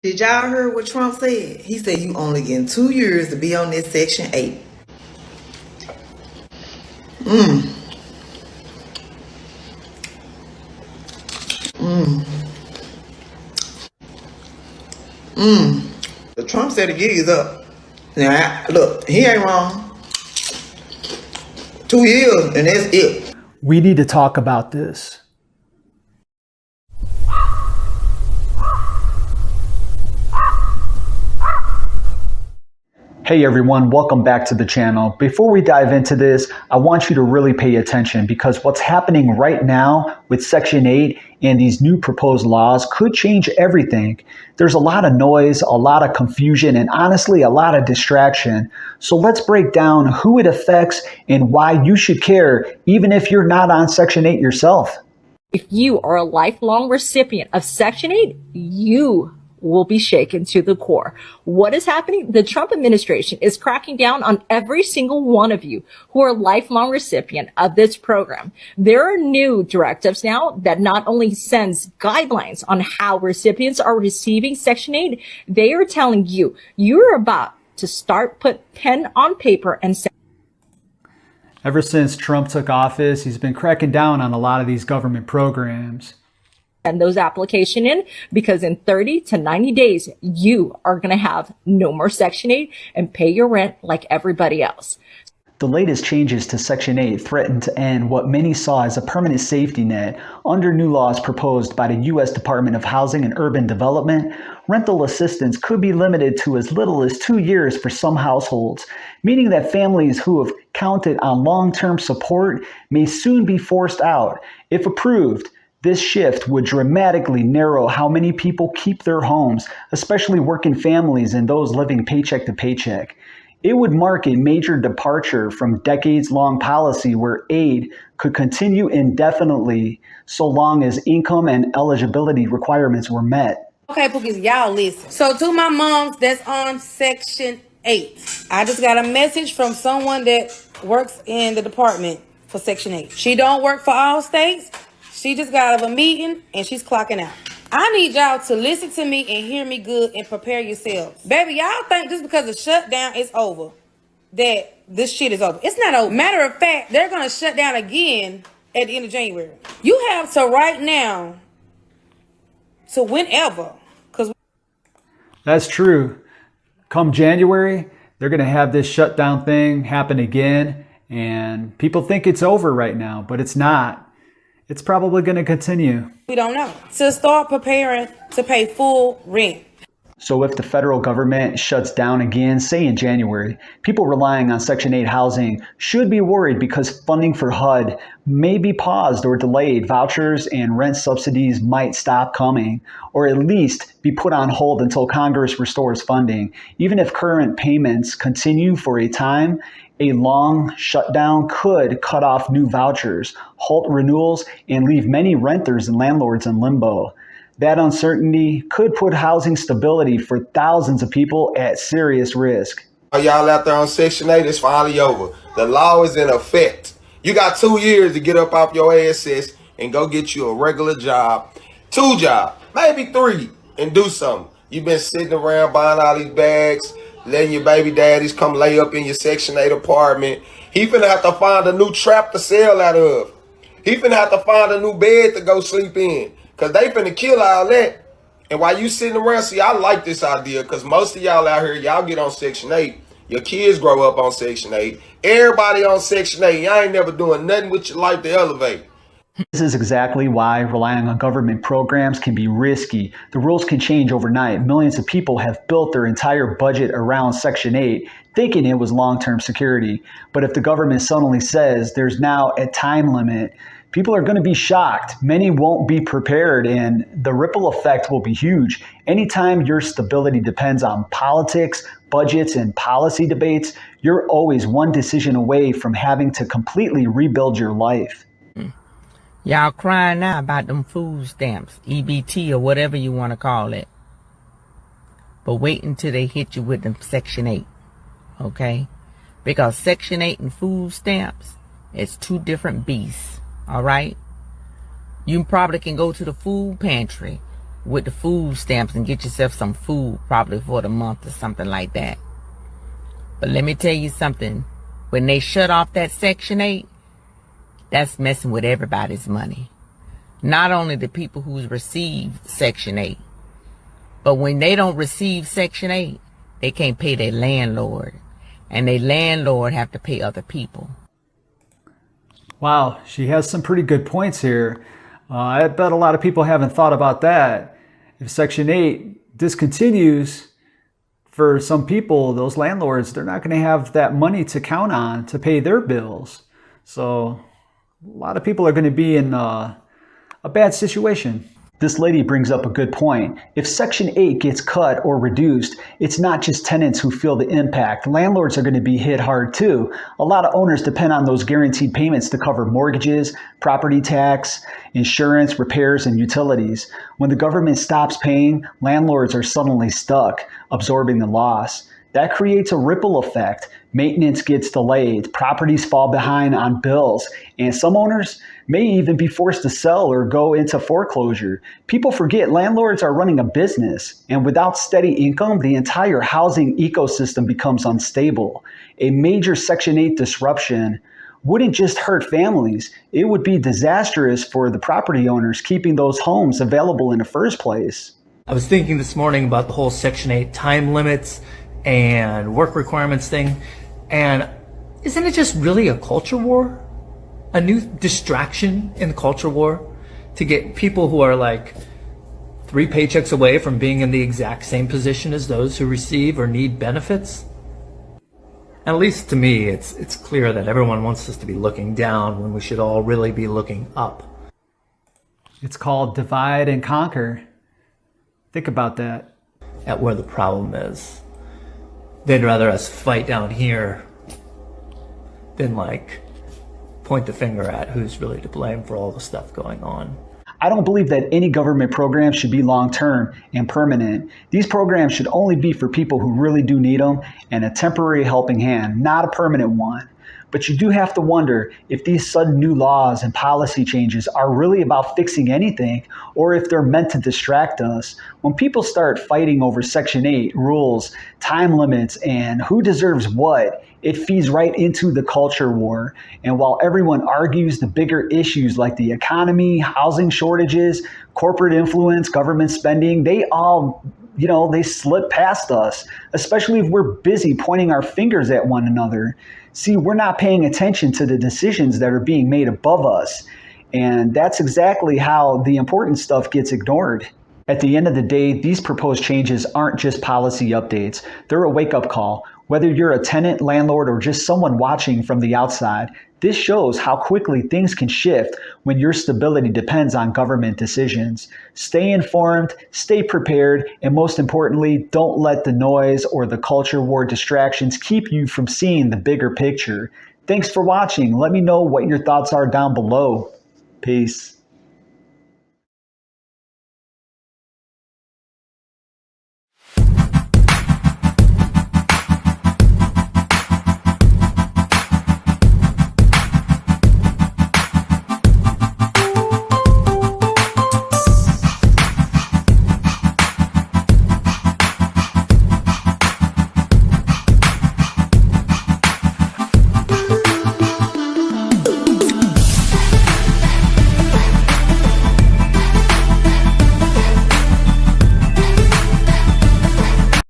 Did y'all hear what Trump said? He said you only getting 2 years to be on this Section 8. But Trump said the gig is up. Now, look, he ain't wrong. 2 years, and that's it. We need to talk about this. Hey everyone, welcome back to the channel. Before we dive into this, I want you to really pay attention because what's happening right now with Section 8 and these new proposed laws could change everything. There's a lot of noise, a lot of confusion, and honestly, a lot of distraction. So let's break down who it affects and why you should care, even if you're not on Section 8 yourself. If you are a lifelong recipient of Section 8, you will be shaken to the core. What is happening? The Trump administration is cracking down on every single one of you who are a lifelong recipient of this program. There are new directives now that not only sends guidelines on how recipients are receiving Section 8, they are telling you, you're about to start put pen on paper and say, Ever since Trump took office, he's been cracking down on a lot of these government programs. send those application in, because in 30 to 90 days, you are going to have no more Section 8 and pay your rent like everybody else. The latest changes to Section 8 threaten to end what many saw as a permanent safety net. Under new laws proposed by the U.S. Department of Housing and Urban Development, rental assistance could be limited to as little as 2 years for some households, meaning that families who have counted on long-term support may soon be forced out. If approved, this shift would dramatically narrow how many people keep their homes, especially working families and those living paycheck to paycheck. It would mark a major departure from decades-long policy where aid could continue indefinitely so long as income and eligibility requirements were met. Okay, Pookies, y'all listen. So to my moms that's on Section 8, I just got a message from someone that works in the department for Section 8. She don't work for all states. She just got out of a meeting and she's clocking out. I need y'all to listen to me and hear me good and prepare yourselves. Baby, y'all think just because the shutdown is over, that this shit is over. It's not over. Matter of fact, they're going to shut down again at the end of January. You have to right now to whenever. That's true. Come January, they're going to have this shutdown thing happen again, and people think it's over right now, but it's not. It's probably going to continue. We don't know. To start preparing to pay full rent. So if the federal government shuts down again, say in January, people relying on Section 8 housing should be worried because funding for HUD may be paused or delayed. Vouchers and rent subsidies might stop coming, or at least be put on hold until Congress restores funding. Even if current payments continue for a time, a long shutdown could cut off new vouchers, halt renewals, and leave many renters and landlords in limbo. That uncertainty could put housing stability for thousands of people at serious risk. Y'all out there on Section 8, it's finally over. The law is in effect. You got 2 years to get up off your ASS and go get you a regular job, 2 jobs, maybe 3, and do something. You've been sitting around buying all these bags, letting your baby daddies come lay up in your Section 8 apartment. He finna have to find a new trap to sell out of. He finna have to find a new bed to go sleep in. Because they finna kill all that. And while you sitting around, see, I like this idea because most of y'all out here, y'all get on Section 8. Your kids grow up on Section 8. Everybody on Section 8. Y'all ain't never doing nothing with your life to elevate. This is exactly why relying on government programs can be risky. The rules can change overnight. Millions of people have built their entire budget around Section 8, thinking it was long-term security. But if the government suddenly says there's now a time limit, people are going to be shocked. Many won't be prepared, and the ripple effect will be huge. Anytime your stability depends on politics, budgets, and policy debates, you're always one decision away from having to completely rebuild your life. Y'all crying now about them food stamps, EBT or whatever you want to call it. But wait until they hit you with them Section 8, okay? Because Section 8 and food stamps, it's 2 different beasts, all right? You probably can go to the food pantry with the food stamps and get yourself some food probably for the month or something like that. But let me tell you something. When they shut off that Section 8, that's messing with everybody's money. Not only the people who's received Section 8, but when they don't receive Section 8, they can't pay their landlord. And their landlord have to pay other people. Wow, she has some pretty good points here. I bet a lot of people haven't thought about that. If Section 8 discontinues, for some people, those landlords, they're not going to have that money to count on to pay their bills. So a lot of people are going to be in a bad situation. This lady brings up a good point. If Section 8 gets cut or reduced, it's not just tenants who feel the impact. Landlords are going to be hit hard too. A lot of owners depend on those guaranteed payments to cover mortgages, property tax, insurance, repairs, and utilities. When the government stops paying, landlords are suddenly stuck, absorbing the loss. That creates a ripple effect. Maintenance gets delayed, properties fall behind on bills, and some owners may even be forced to sell or go into foreclosure. People forget landlords are running a business, and without steady income, the entire housing ecosystem becomes unstable. A major Section 8 disruption wouldn't just hurt families, it would be disastrous for the property owners keeping those homes available in the first place. I was thinking this morning about the whole Section 8 time limits and work requirements thing, and isn't it just really a culture war? A new distraction in the culture war to get people who are like 3 paychecks away from being in the exact same position as those who receive or need benefits? At least to me, it's clear that everyone wants us to be looking down when we should all really be looking up. It's called divide and conquer. Think about that. At where the problem is. They'd rather us fight down here than like point the finger at who's really to blame for all the stuff going on. I don't believe that any government program should be long-term and permanent. These programs should only be for people who really do need them and a temporary helping hand, not a permanent one. But you do have to wonder if these sudden new laws and policy changes are really about fixing anything or if they're meant to distract us. When people start fighting over Section 8 rules, time limits, and who deserves what, it feeds right into the culture war. And while everyone argues the bigger issues like the economy, housing shortages, corporate influence, government spending, they all they slip past us, especially if we're busy pointing our fingers at one another. See, we're not paying attention to the decisions that are being made above us. And that's exactly how the important stuff gets ignored. At the end of the day, these proposed changes aren't just policy updates. They're a wake-up call. Whether you're a tenant, landlord, or just someone watching from the outside, this shows how quickly things can shift when your stability depends on government decisions. Stay informed, stay prepared, and most importantly, don't let the noise or the culture war distractions keep you from seeing the bigger picture. Thanks for watching. Let me know what your thoughts are down below. Peace.